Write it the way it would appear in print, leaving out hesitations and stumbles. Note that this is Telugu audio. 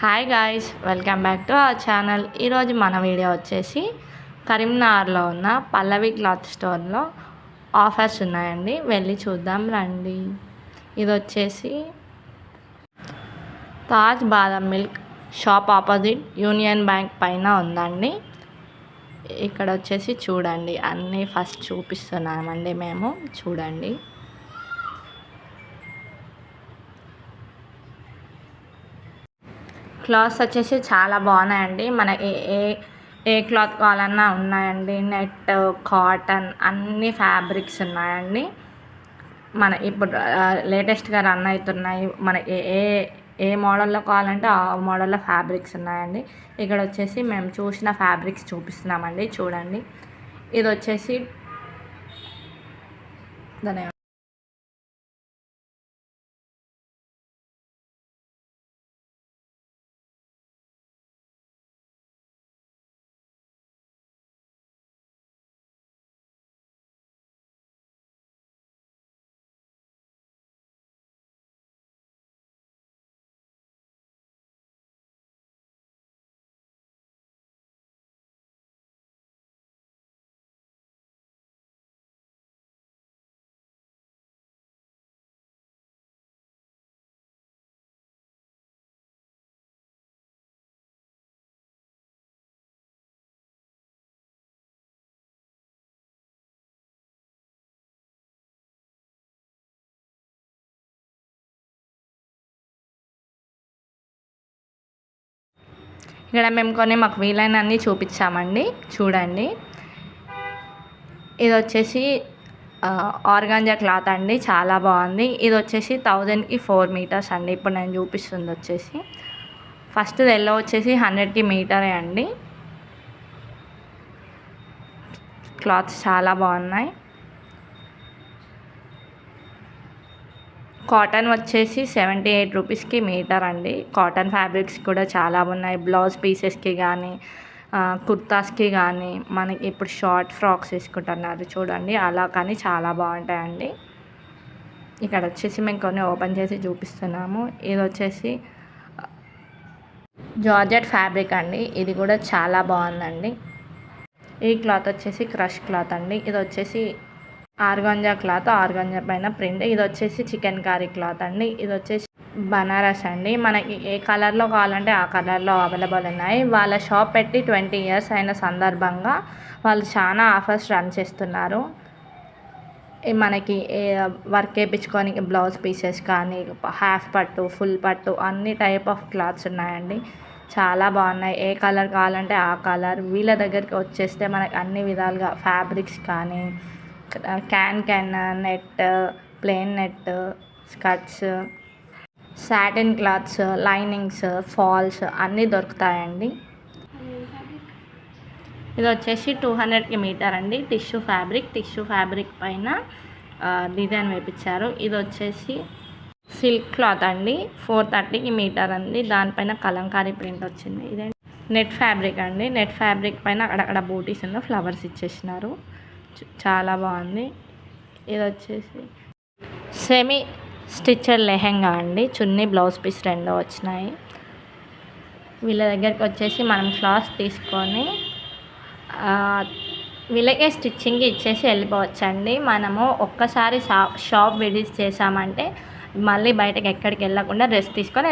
Hi guys, welcome back to our channel. ఈరోజు మన వీడియో వచ్చేసి కరీంనగర్లో ఉన్న పల్లవి క్లాత్ స్టోర్లో ఆఫర్స్ ఉన్నాయండి, వెళ్ళి చూద్దాం రండి. ఇది వచ్చేసి తాజ్ బాదం milk shop opposite union bank పైన ఉందండి. ఇక్కడ వచ్చేసి చూడండి, అన్నీ ఫస్ట్ చూపిస్తున్నామండి మేము. చూడండి, క్లాత్స్ వచ్చేసి చాలా బాగున్నాయండి. మన ఏ క్లాత్ కావాలన్నా ఉన్నాయండి. నెట్, కాటన్ అన్ని ఫ్యాబ్రిక్స్ ఉన్నాయండి. మన ఇప్పుడు లేటెస్ట్గా రన్ అవుతున్నాయి. మన ఏ మోడల్లో కావాలంటే ఆ మోడల్లో ఫ్యాబ్రిక్స్ ఉన్నాయండి. ఇక్కడ వచ్చేసి మేము చూసిన ఫ్యాబ్రిక్స్ చూపిస్తున్నామండి. చూడండి, ఇది వచ్చేసి దాని ఇక్కడ మేము మాకు వీలైనన్ని చూపించామండి. చూడండి, ఇది వచ్చేసి ఆర్గాంజా క్లాత్ అండి, చాలా బాగుంది. ఇది వచ్చేసి 1000కి 4 మీటర్స్ అండి. ఇప్పుడు నేను చూపిస్తుంది వచ్చేసి ఫస్ట్ ఎల్లో వచ్చేసి 100కి మీటరే అండి. క్లాత్స్ చాలా బాగున్నాయి. కాటన్ వచ్చేసి 78 రూపీస్కి మీటర్ అండి. కాటన్ ఫ్యాబ్రిక్స్ కూడా చాలా ఉన్నాయి. బ్లౌజ్ పీసెస్కి కానీ, కుర్తాస్కి కానీ, మనకి ఇప్పుడు షార్ట్ ఫ్రాక్స్ వేసుకుంటున్నారు చూడండి, అలా కానీ చాలా బాగుంటాయండి. ఇక్కడ వచ్చేసి మేము కొన్ని ఓపెన్ చేసి చూపిస్తున్నాము. ఇది వచ్చేసి జార్జెట్ ఫ్యాబ్రిక్ అండి. ఇది కూడా చాలా బాగుందండి. ఈ క్లాత్ వచ్చేసి క్రష్ క్లాత్ అండి. ఇది వచ్చేసి ఆర్గాంజా క్లాత్, ఆర్గాంజా పైన ప్రింట్. ఇది వచ్చేసి చికెన్ కర్రీ క్లాత్ అండి. ఇది వచ్చేసి బనారస్ అండి. మనకి ఏ కలర్లో కావాలంటే ఆ కలర్లో అవైలబుల్ ఉన్నాయి. వాళ్ళ షాప్ పెట్టి 20 years అయిన సందర్భంగా వాళ్ళు చాలా ఆఫర్స్ రన్ చేస్తున్నారు. మనకి వర్క్ వేయించుకోనికి బ్లౌజ్ పీసెస్ కానీ, హాఫ్ పట్టు, ఫుల్ పట్టు అన్ని టైప్ ఆఫ్ క్లాత్స్ ఉన్నాయండి. చాలా బాగున్నాయి. ఏ కలర్ కావాలంటే ఆ కలర్. వీళ్ళ దగ్గరికి వచ్చేస్తే మనకి అన్ని విధాలుగా ఫ్యాబ్రిక్స్ కానీ, can net, plain net, skirts, satin cloths, linings, falls అన్నీ దొరుకుతాయండి. ఇది వచ్చేసి 200కి మీటర్ అండి. టిష్యూ ఫ్యాబ్రిక్ పైన డిజైన్ వేయించారు. ఇది వచ్చేసి సిల్క్ క్లాత్ అండి. 430కి మీటర్ అండి. దానిపైన కలంకారీ ప్రింట్ వచ్చింది. ఇదే నెట్ ఫ్యాబ్రిక్ అండి. నెట్ ఫ్యాబ్రిక్ పైన అక్కడక్కడ బూటీస్ ఉన్న ఫ్లవర్స్ ఇచ్చేసినారు. చాలా బాగుంది. ఇది వచ్చేసి సెమీ స్టిచ్డ్ లెహెంగా అండి. చున్నీ, బ్లౌజ్ పీస్ 2 వచ్చినాయి. వీళ్ళ దగ్గరికి వచ్చేసి మనం క్లాత్ తీసుకొని వీళ్ళకే స్టిచ్చింగ్కి ఇచ్చేసి వెళ్ళిపోవచ్చండి. మనము ఒక్కసారి షాప్ విజిట్ చేసామంటే మళ్ళీ బయటకు ఎక్కడికి వెళ్ళకుండా రెస్ట్ తీసుకొని